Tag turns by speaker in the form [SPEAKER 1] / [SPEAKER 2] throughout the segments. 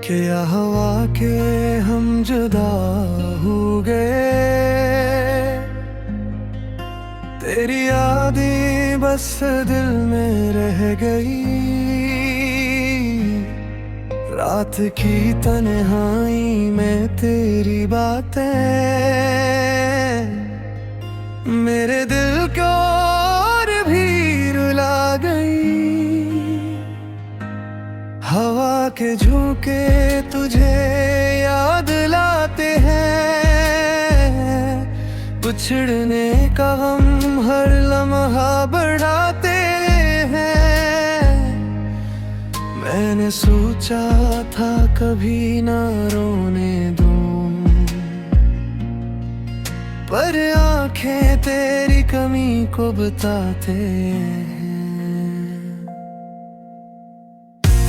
[SPEAKER 1] क्या हवा के हम जुदा हो गए, तेरी यादें बस दिल में रह गई। रात की तन्हाई में तेरी बातें मेरे दिल को और भी रुला गई। हवा के झोंके तुझे याद लाते हैं, बिछड़ने का गम हर लम्हा बढ़ाते हैं। मैंने सोचा था कभी ना रोने दूं, पर आंखें तेरी कमी को बताते हैं।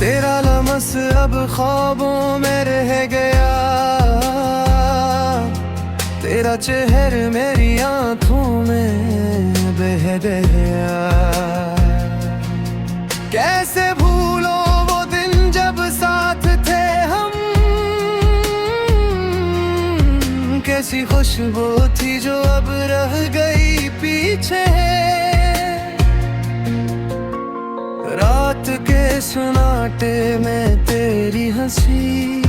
[SPEAKER 1] तेरा लमस अब ख्वाबों में रह गया, तेरा चेहरा मेरी आंखों में बह गया। कैसे भूलो वो दिन जब साथ थे हम, कैसी खुशबू थी जो अब रह गई पीछे। रात के सन्नाटे में तेरी हंसी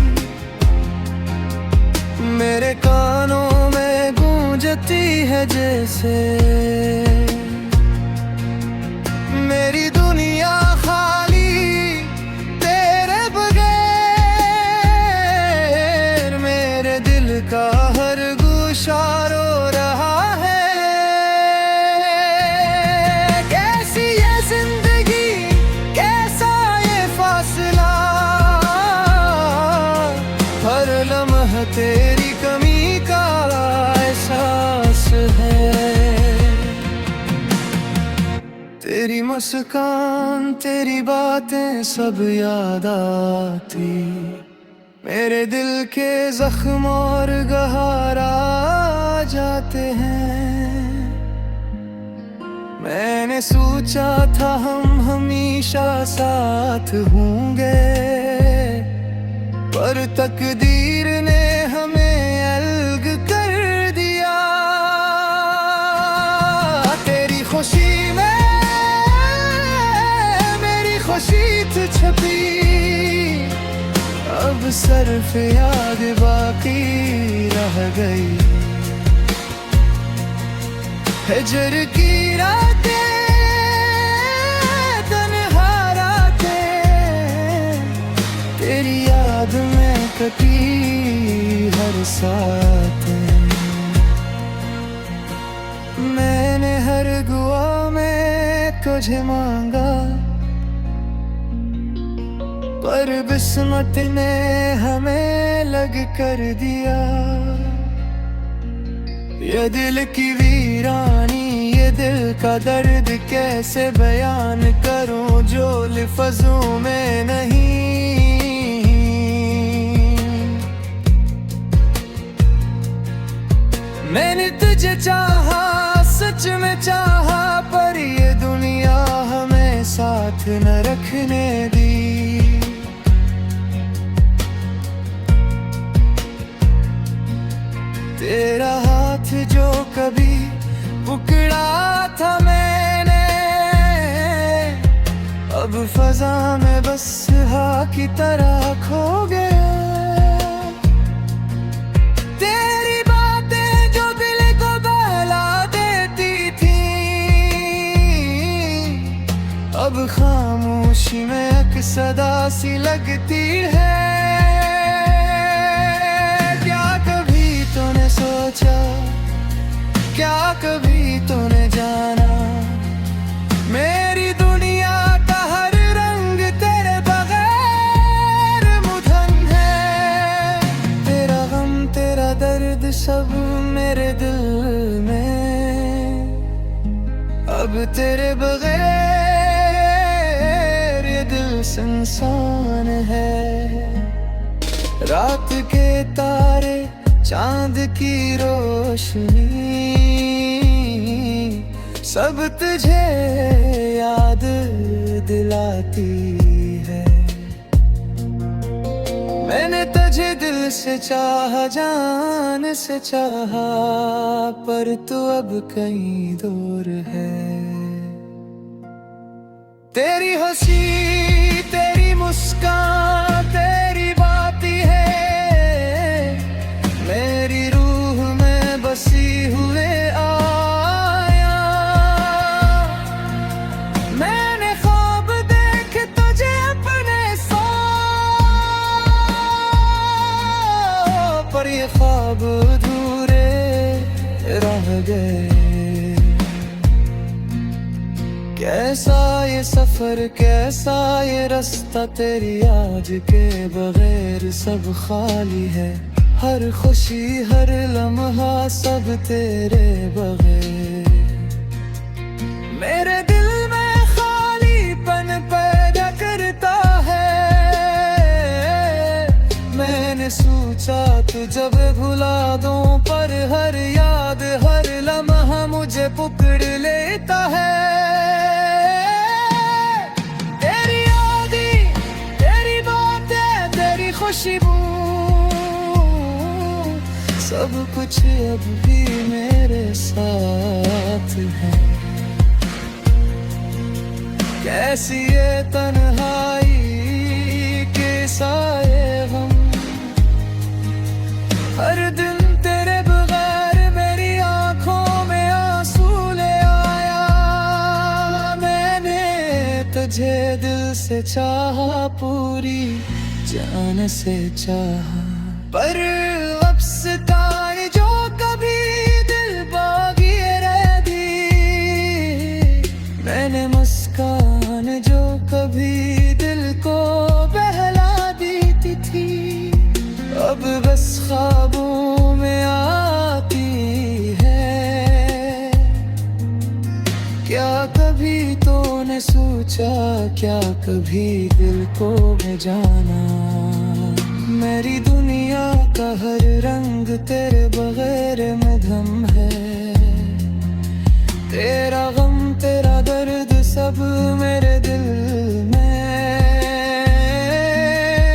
[SPEAKER 1] मेरे कानों में गूंजती है जैसे। मेरी दुनिया खाली तेरे बगैर, मेरे दिल का हर गोशा रो रहा है। कैसी ये जिंदगी, कैसा ये फासला, हर लम्हा तेरी कमी का एहसास है। तेरी मुस्कान तेरी बातें सब याद आती, मेरे दिल के जख्म और गहरा जाते हैं। मैंने सोचा था हम हमेशा साथ होंगे, पर तकदीर ने हमें अलग कर दिया। तेरी खुशी में मेरी खुशी थी छपी, अब सिर्फ याद बाकी रह गई। हिजर की रातें, तन्हा रातें, तेरी याद में कटी हर साथ। मैंने हर दुआ में तुझे मांगा, पर किस्मत ने हमें लग कर दिया। ये दिल की वीरानी, ये दिल का दर्द कैसे बयान करूं जो लफ्ज़ों में नहीं। मैंने तुझे चाहा, सच में चाहा, पर ये दुनिया हमें साथ न रखने दी। तेरा हाथ जो कभी पकड़ा था मैंने, अब फजा में बस हवा की तरह खो गया। तेरी बातें जो दिल को बहला देती थी, अब खामोशी में एक सदा सी लगती है। तूने सोचा, क्या कभी तूने जाना, मेरी दुनिया का हर रंग तेरे बगैर मुधन है। तेरा गम तेरा दर्द सब मेरे दिल में, अब तेरे बगैर ये दिल सुनसान है। रात के तारे, चांद की रोशनी, सब तुझे याद दिलाती है। मैंने तुझे दिल से चाहा, जान से चाहा, पर तू अब कहीं दूर है। तेरी हंसी, तेरी मुस्कान, तेरी बात ही है मेरी रूह में बसी हुए आया। मैंने ख्वाब देख तुझे अपने साथ, पर ये ख्वाब अधूरे रह गए। कैसा ये सफर, कैसा ये रास्ता, तेरी याद के बगैर सब खाली है। हर खुशी, हर लम्हा, सब तेरे बगैर। मेरे दिल में खालीपन पैदा करता है। मैंने सोचा तू जब भुला दूं, पर हर याद, हर लम्हा मुझे पकड़ लेता है। खुशबू, सब कुछ अब भी मेरे साथ है। कैसी ये तन्हाई के साए गम, हर दिन तेरे बगैर मेरी आंखों में आंसू ले आया। मैंने तुझे दिल से चाहा, पूरी जान से चाहा, पर अफसदार जो कभी दिल बागी रह दी। मैंने मुस्कान जो कभी दिल को बहला देती थी, अब बस ख्वाबों में आती है। क्या कभी तूने सोचा, क्या कभी दिल को मैं जाना। मेरी दुनिया का हर रंग तेरे बगैर मधम है। तेरा गम, तेरा दर्द, सब मेरे दिल में।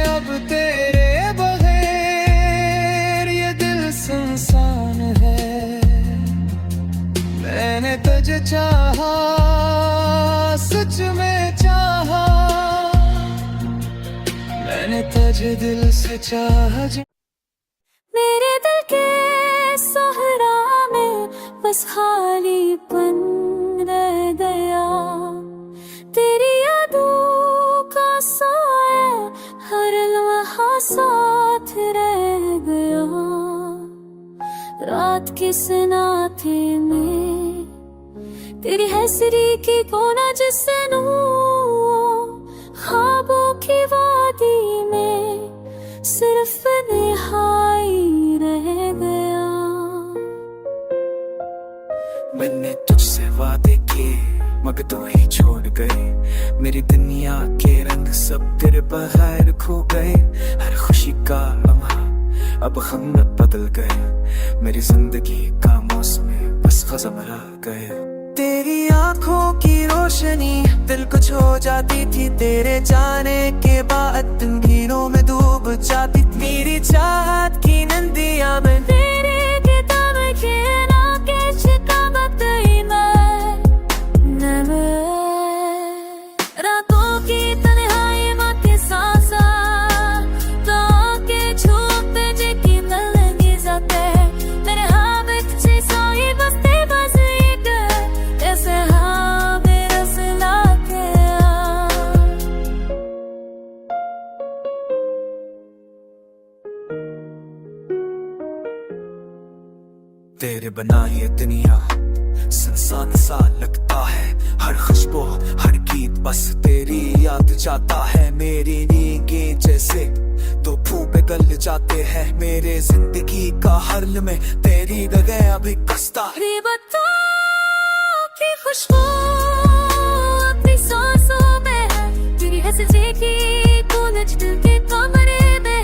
[SPEAKER 1] अब तेरे बगैर ये दिल सुनसान है। मैंने तुझे चाहा, सच में चाहा, मैंने तुझे दिल से चाहा।
[SPEAKER 2] मेरे दिल के सहरा में बस खालीपन रह गया। तेरी यादों का साया हर लम्हा साथ रह गया। रात के सन्नाटे में तेरी हैसरी की कोना जिसनू, ख्वाबों की वादी में सिर्फ निहाई रह गया।
[SPEAKER 3] मैंने तुझसे वादे किए मगर तू ही छोड़ गए। मेरी दुनिया के रंग सब तेरे बगैर खो गए। हर खुशी का लम्हा अब गम में बदल गए। मेरी जिंदगी का मौसम बस खज़म रह गए। तेरी आंखों की रोशनी दिल को छो जाती थी। तेरे जाने के बाद गीरों में डूब जाती। मेरी चाहत की नदियां में
[SPEAKER 2] तेरे किताब के ना के शिकावत ही मैं रातों की तन्हाई माके सांसा ताके छूते जिकी मिलने जाते मेरे हाथ से सोई बसते बसीट ऐसे हाँ मेरा सिला के
[SPEAKER 3] तेरे बना ये दुनिया संसार सा लगता है। हर खुशबू हर गीत बस तेरी याद जाता है। मेरी नींदें जैसे दो फूबे गल जाते हैं। मेरे जिंदगी का हर लम्हे तेरी बगैर अभी कसता है।
[SPEAKER 2] बातों की खुशबू अपनी सांसों में है। तेरी हंसी की गूंज दिल के कमरे में।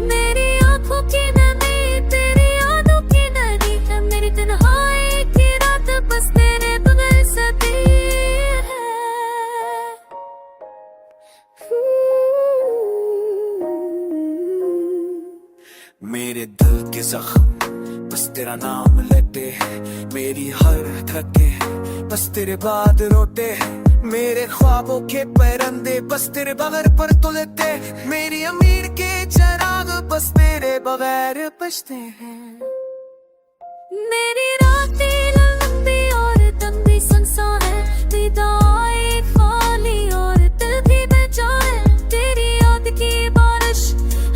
[SPEAKER 2] मेरी आंखों की नमी तेरी यादों की नदी है। मेरी तन्हाई की रात बस तेरे बगैर सती है।
[SPEAKER 3] मेरे दिल के जख्म बस तेरा नाम लेते हैं, मेरी हर धड़के बस तेरे बाद रोते हैं, मेरे ख्वाबों के परंदे बस तेरे बगैर पर तुलते, मेरी अमीर के चराग बस तेरे बगैर बजते हैं।
[SPEAKER 2] मेरी रातें लंबी और दिन भी सुनसान है, विदाई खाली और दिल भी बेचैन है, तेरी याद की बारिश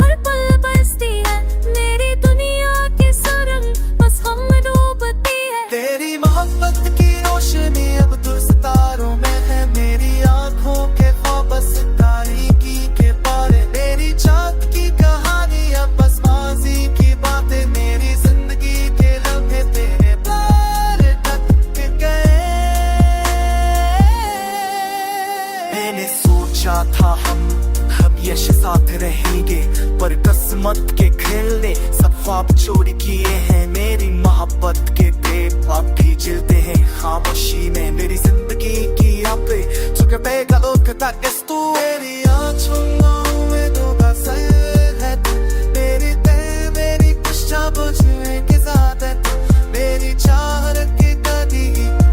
[SPEAKER 2] हर पल बरसती है, मेरी दुनिया की सुरंग बस हम डूबती है।
[SPEAKER 1] तेरी मोहब्बत की रोशनी अब दूर सितारों में है, मेरी आंखों के ख्वाब बस तारीकी के पारे, मेरी चाँद की कहानी अब बस माजी की बातें, मेरी जिंदगी के लम्हे तेरे प्यार तक गए। मैंने सोचा था हम हमेशा साथ रहेंगे, पर किस्मत के खेलने सब ख्वाब चोर किए हैं, मेरी मोहब्बत के बेख्वाब भी जलते हैं खामोशी में, मेरी जिंदगी की आपे चुके पे गलों का ताकस तू, मेरी आँखों में तो बस है तू, मेरी दिल मेरी खुशा बुझे के साथ है तू, मेरी चाहत की कदी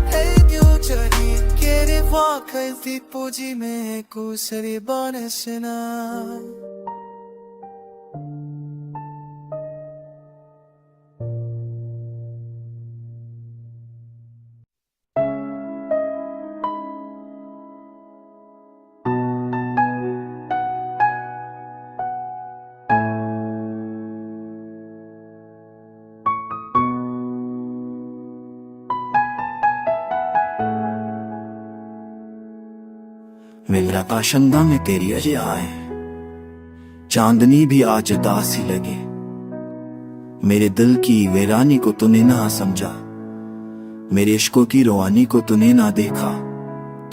[SPEAKER 1] है क्यों चली केरे वाकई थी पूजी में कुसरी बनसना।
[SPEAKER 3] मेरा काशंदा में तेरी अजय आए, चांदनी भी आज उदासी लगे, मेरे दिल की वीरानी को तूने ना समझा, मेरे इश्कों की रोहानी को तूने ना देखा,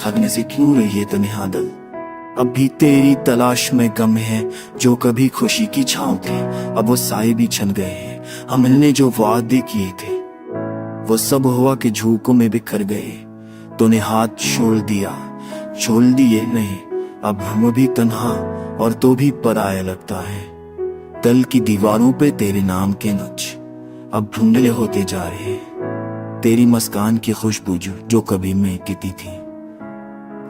[SPEAKER 3] थकने से क्यों रही है तन्हा दिल, अब भी तेरी तलाश में गम है, जो कभी खुशी की छांव थे अब वो साए भी छन गए हैं, हमने जो वादे किए थे वो सब हुआ के झोंकों में बिखर गए, तूने हाथ छोड़ दिए नहीं, अब हम भी तन्हा और तो भी पराया लगता है, दिल की दीवारों पे तेरे नाम के नक्श अब धुंधले होते जा रहे हैं, तेरी मुस्कान की खुशबू जो कभी महकती थी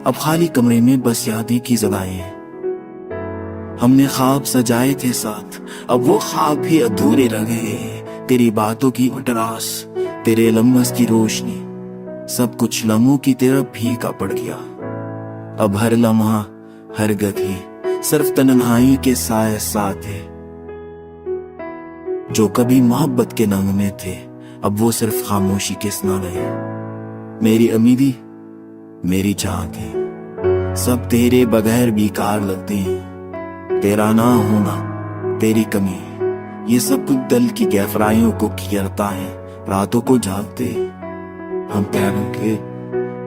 [SPEAKER 3] अब खाली कमरे में बस यादें की जगहें हैं, हमने ख्वाब सजाए थे साथ अब वो ख्वाब भी अधूरे रह गए हैं, तेरी बातों की उटरास तेरे लम्स की रोशनी सब कुछ लम्हों की तरह फीका पड़ गया, अब हर लम्हा हर गति सिर्फ तन्हाई के साए साथ है, जो कभी मोहब्बत के नंग में थे अब वो सिर्फ खामोशी के सुना रहे, मेरी अमीरी मेरी चाहत सब तेरे बगैर बेकार लगते हैं, तेरा ना होना तेरी कमी ये सब कुछ दिल की गहराइयों को घेरता है, रातों को जागते हम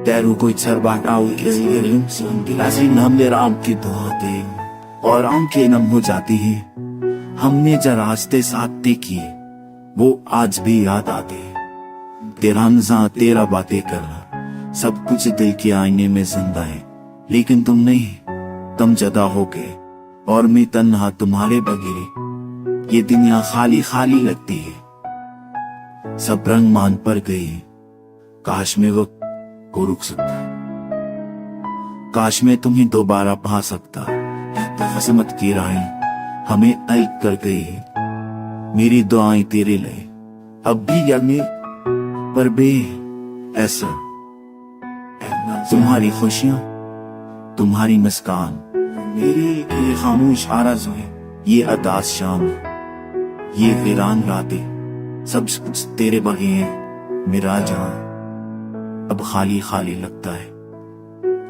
[SPEAKER 3] पैरों को इच्छा बांटाओ ऐसी नाम ले राम की दुआ दे और आंखें नम हो जाती है, हमने जो रास्ते साथ तय किए वो आज भी याद आते, तेरा नज़ा तेरा बातें करना सब कुछ दिल के आईने में जिंदा है, लेकिन तुम नहीं, तुम जुदा हो गए और मैं तन्हा तुम्हारे बगैर, ये दुनिया खाली खाली लगती है, सब रंग मान पर गए, काश में वक्त को रुक सकता, काश मैं तुम्हें दोबारा पा सकता, किस्मत की राहें हमें अलग कर गई, मेरी दुआएं तेरे लिए अब भी यज्ञ पर बे ऐसा, तुम्हारी खुशियां तुम्हारी मुस्कान मेरी खामोश आरज़ू है, ये अदास शाम ये वीरान रातें सब कुछ तेरे बगैर मेरा जहां अब खाली खाली लगता है,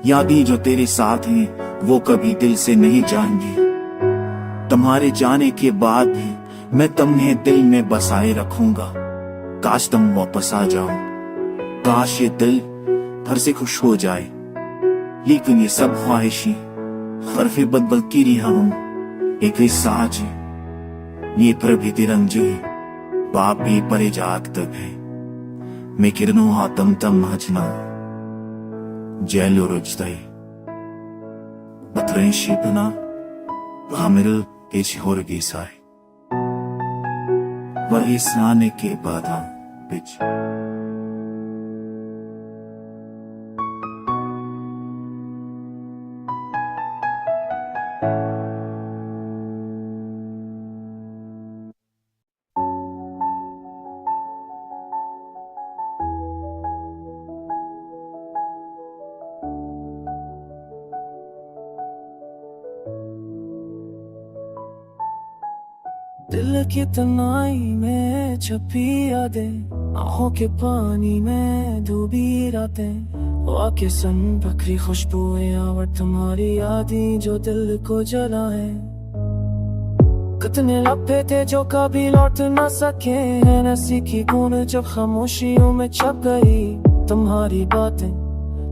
[SPEAKER 3] यादें जो तेरे साथ हैं वो कभी दिल से नहीं जाएंगी, तुम्हारे जाने के बाद भी मैं तुम्हें दिल में बसाए रखूंगा, काश तुम वापस आ जाओ, काश ये दिल फिर से खुश हो जाए, लेकिन ये सब ख्वाहिशें हरफे बदबल की रहा हूं, एक साज है ये पर भी तिरंजे बाप भी परे जाग तक है, मैं किरणों हातम तम हजना जैलो रुजताई बतरें शिपना हामिल एच होर गिसाई।
[SPEAKER 1] वही स्नान के बाद हम बिछ
[SPEAKER 3] दिल की तन्हाई में छपी यादें, आंखों के पानी में डूबी रातें, वाके सन बखरी खुशबुएं और तुम्हारी यादें जो दिल को जलाए। कितने लम्हे थे जो कभी लौट न सके, नसी की गूंज जब खामोशियों में छप गई। तुम्हारी बातें,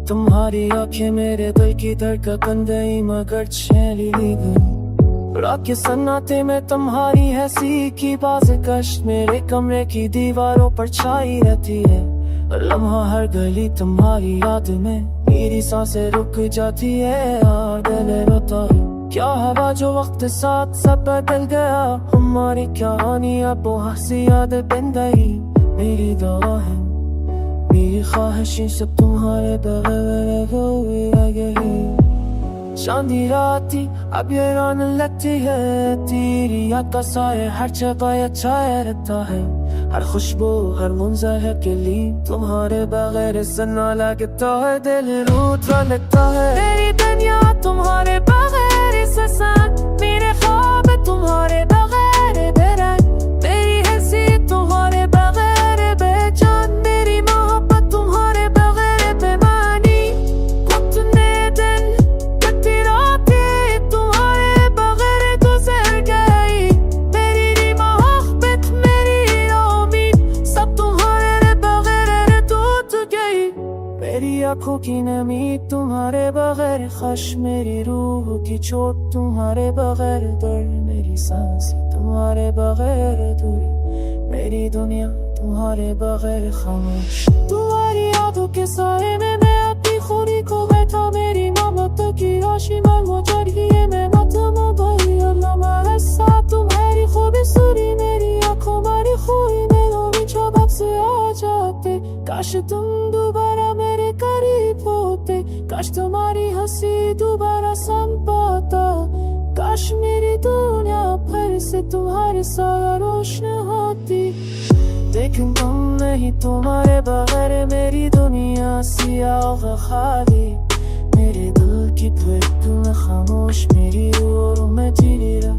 [SPEAKER 3] तुम्हारी आंखें मेरे दिल की धड़कन गई, मगर छेली गई। रात के सन्नाटे में तुम्हारी हंसी की बाज़कश मेरे कमरे की दीवारों पर छाई रहती है। लम्हा हर गली तुम्हारी याद में मेरी सांसें रुक जाती है और दिल रोता है। क्या हवा जो वक्त साथ सब बदल गया, हमारी कहानी अब वो हंसी याद बन गई। मेरी दुआ है, मेरी ख्वाहिशें सब तुम्हारे बगैर हो गई। चांदी राती अब ये रोने लगती है, तेरी याद का साया हर जगह छाया रहता है। हर खुशबू हर मंजर के लिए तुम्हारे बगैर सन्ना लगता है, दिल रूठा लगता है। मेरी दुनिया तुम्हारे बगैर ससान, मेरे ख्वाब तुम्हारे बगैर बेरंग, मेरी हंसी तुम्हारे बगैर बेजान, मेरी मोहब्बत तुम्हारे बगैर बेमानी। कितने दिन आँखों की नमी तुम्हारे बगैर खश, मेरी रूह की चोट तुम्हारे बगैर दर्द, मेरी सांसें तुम्हारे बगैर दूरी, मेरी दुनिया तुम्हारे बगैर खामोश। तुम्हारी यादों के साए में मैं अपनी खूनी को बैठा, मेरी मोहब्बत की रोशनी में वो चढ़ी है, मैं मतम हो गई। अल्लाह मेरे साथ तुम्हारी खूबसूरती, मेरी आँखों मारी खूबी में लोग जवाब से आ जाते। काश तुम दोबारा मेरे करीब होते, काश तुम्हारी हंसी दोबारा सुन पाता, काश मेरी दुनिया फिर से तुम्हारे साथ रोशन होती। लेकिन तुम नहीं, तुम्हारे बगैर मेरी दुनिया सियाह खाली, मेरे दिल की धड़कन खामोश, मेरी रूह में जी रहा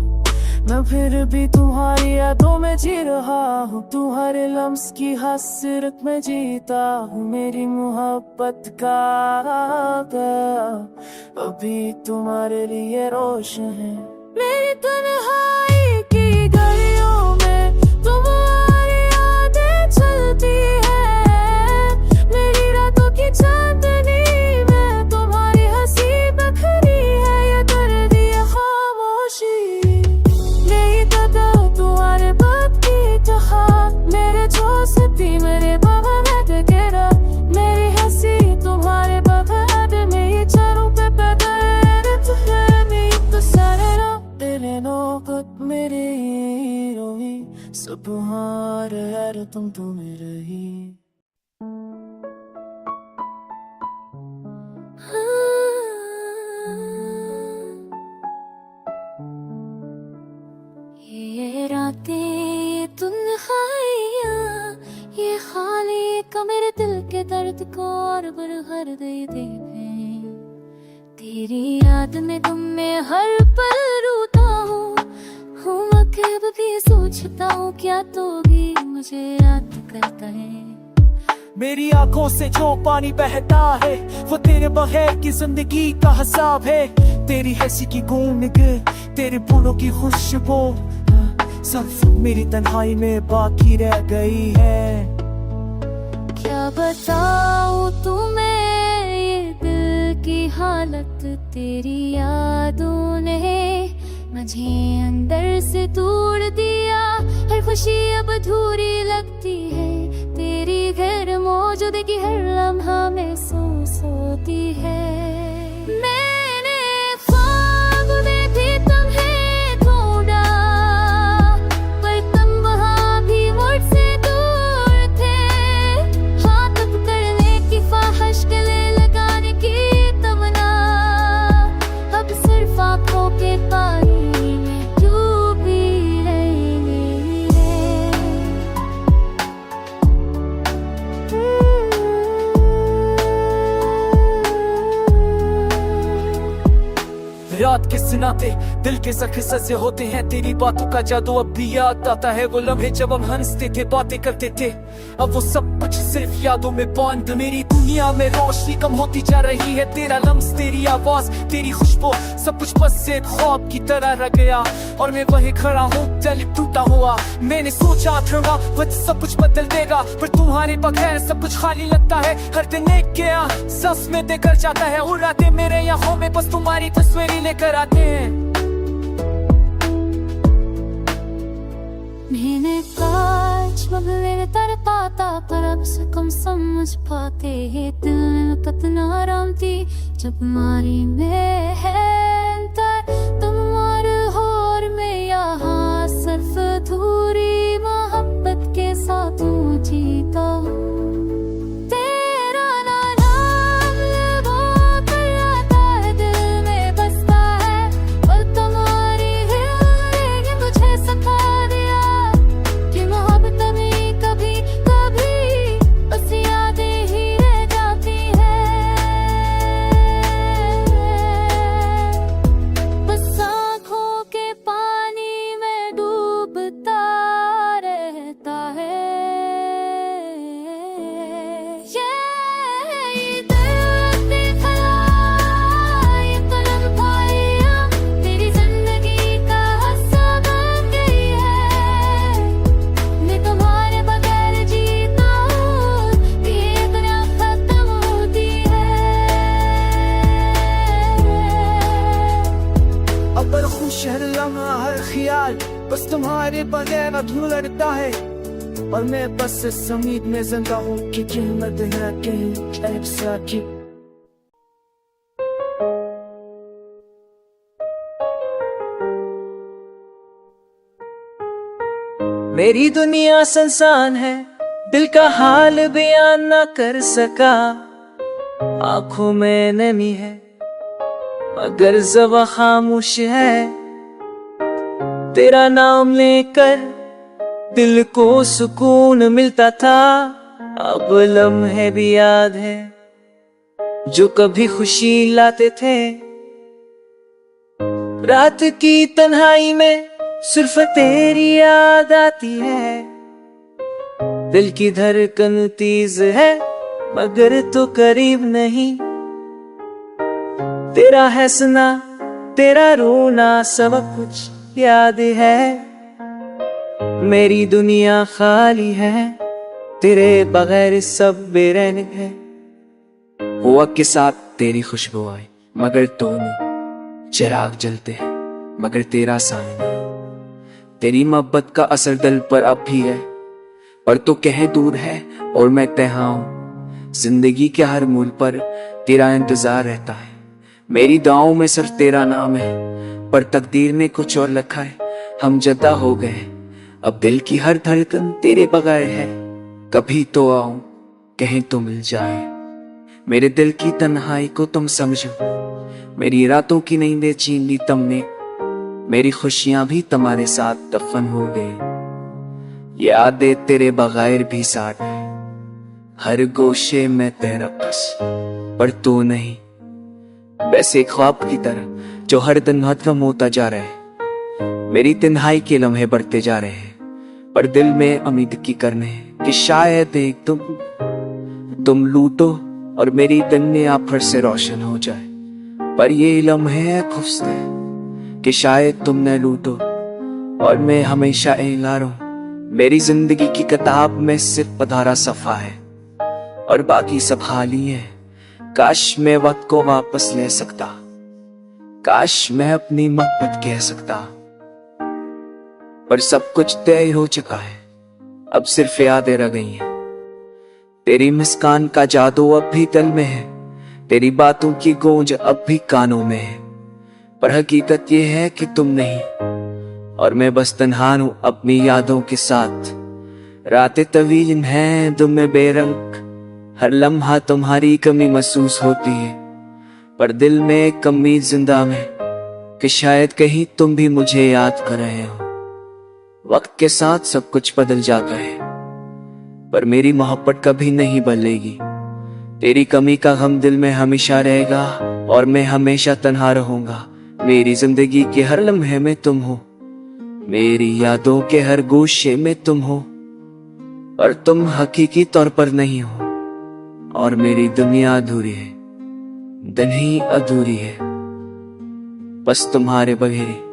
[SPEAKER 3] मैं, फिर भी तुम्हारी यादों में जी रहा हूँ। तुम्हारे लम्स की हसरत में जीता हूँ, मेरी मोहब्बत का अभी तुम्हारे लिए रोशन है। मेरी तन्हाई की गलियों में तुम्हारी यादें चलती है, मेरी रातों की चांदनी में तुम्हारी हंसी बखरी है, ये दर्द ये खामोशी। तुम्हारे बात की कहा मेरे जो सती मेरे बगैर गिरा, मेरी हंसी तुम्हारे बगैर में ये चारों पे बगैर तुम्हें तो सारे रो तेरे नौकत मेरे रोही, सब तुम्हारे यार तुम तो मेरे ही।
[SPEAKER 2] ये रातें ये तन्हाइयाँ ये खाली का मेरे दिल के दर्द को और बरहर दे दें। तेरी याद में गम में हर पल रोता हूँ अब भी सोचता हूँ क्या तो भी मुझे याद करता है।
[SPEAKER 1] मेरी आंखों से जो पानी बहता है वो तेरे बगैर की जिंदगी का हिसाब है। तेरी हंसी की गूंज तेरे फूलों की खुशबू सब मेरी तन्हाई में बाकी रह गई है।
[SPEAKER 2] क्या बताऊं तुम्हें ये दिल की हालत, तेरी यादों ने मुझे अंदर से तोड़ दिया। हर खुशी अब अधूरी लगती है, तेरी गैर मौजूदगी हर लम्हा महसूस होती है। मैंने ख्वाब में भी तुम्हें ढूंढा पर तुम वहाँ भी
[SPEAKER 3] किस नाते दिल के जख्म सजे होते हैं, तेरी बातों का जादू अब भी याद आता है। वो लम्हे जब हम हंसते थे, बातें करते थे, अब वो सब कुछ सिर्फ यादों में बंद। मेरी दुनिया में रोशनी कम होती जा रही है, तेरा लम्स, तेरी आवाज, तेरी खुशबू, सब कुछ बस एक ख्वाब की तरह रह गया। और मैं वहीं खड़ा हूँ दिल टूटा हुआ। मैंने सोचा था वह सब कुछ बदल देगा, पर तुम्हारे बगैर सब कुछ खाली लगता है। हर दिन एक क्या सांस में देकर जाता है, उड़ाते मेरे आँखों में बस तुम्हारी तस्वीरें लेकर आते हैं।
[SPEAKER 2] मैंने कांच बगले तर पाता, पर अब से कम समझ पाते हैं दिल में कितना आराम थी जब मारी में है अंतर। तुम और हो और मैं यहाँ सिर्फ अधूरी मोहब्बत के साथ जीता हूँ। तेरा नाम लबों पर आता है, दिल में बसता है, और तुम्हारी हिल ने मुझे सता दिया कि मोहब्बत में कभी कभी बस यादें ही रह जाती है। बस आँखों के पानी में डूबता रहता है। ये दर्द दिखला, ये कलम पाया, तेरी जिंदगी का हिस्सा बन गई है। मैं तुम्हारे बगैर जीता हूँ, ये दुनिया खत्म होती है।
[SPEAKER 3] अब पर खुश हर लम्हा हर ख्याल बस तुम्हारे बगैर अधूरा लगता है। और मैं बस इस उम्मीद में जिंदा हूँ कि कीमत है कहीं ऐसा की। मेरी दुनिया संसान है, दिल का हाल बयान ना कर सका। आंखों में नमी है मगर ज़बां खामोश है। तेरा नाम लेकर दिल को सुकून मिलता था, अब लम्हे भी याद है जो कभी खुशी लाते थे। रात की तन्हाई में सिर्फ तेरी याद आती है। दिल की धड़कन तेज है मगर तो करीब नहीं। तेरा हंसना, तेरा रोना, सब कुछ याद है। मेरी दुनिया खाली है, तेरे बगैर सब बेरैन है। वक्त के साथ तेरी खुशबू आई मगर तो नहीं, चिराग जलते हैं मगर तेरा सामना। तेरी मोहब्बत का असर दिल पर अब भी है, पर तो कहीं दूर है और मैं तन्हा हूँ। जिंदगी के हर मोड़ पर तेरा इंतजार रहता है। मेरी दुआओं में सिर्फ तेरा नाम है, पर तकदीर ने कुछ और लिखा है। हम जुदा हो गए, अब दिल की हर धड़कन तेरे बगैर है। कभी तो आऊं, कहीं तो मिल जाए, मेरे दिल की तन्हाई को तुम समझो। मेरी रातों की नींदें छीन ली तुमने, मेरी खुशियां भी तुम्हारे साथ दफन हो गई। यादें तेरे बगैर भी साथ है, हर गोशे में तेरा बस, पर तू नहीं। वैसे ख्वाब की तरह जो हर दिन खत्म होता जा रहा है। मेरी तन्हाई के लम्हे बढ़ते जा रहे हैं, पर दिल में उम्मीद की करने हैं कि शायद एक तुम लूटो और मेरी दुनिया फिर से रोशन हो जाए। पर ये लम्हे खुफ्त है कि शायद तुम न लूटो और मैं हमेशा एला रहूं। मेरी जिंदगी की किताब में सिर्फ पधारा सफा है और बाकी सब खाली है। काश मैं वक्त को वापस ले सकता, काश मैं अपनी मोहब्बत कह सकता, पर सब कुछ तय हो चुका है। अब सिर्फ यादें रह गई हैं। तेरी मुस्कान का जादू अब भी दिल में है, तेरी बातों की गूंज अब भी कानों में है। पर हकीकत ये है कि तुम नहीं और मैं बस तन्हा हूं अपनी यादों के साथ। रातें तवील हैं दुम में बेरंग, हर लम्हा तुम्हारी कमी महसूस होती है। पर दिल में एक कमी जिंदा है कि शायद कहीं तुम भी मुझे याद कर रहे हो। वक्त के साथ सब कुछ बदल जाता है, पर मेरी मोहब्बत कभी नहीं बदलेगी। तेरी कमी का गम दिल में हमेशा रहेगा और मैं हमेशा तन्हा रहूंगा। मेरी जिंदगी के हर लम्हे में तुम हो, मेरी यादों के हर गोशे में तुम हो, और तुम हकीकी तौर पर नहीं हो, और मेरी दुनिया अधूरी है, दिन ही अधूरी है, बस तुम्हारे बगैर।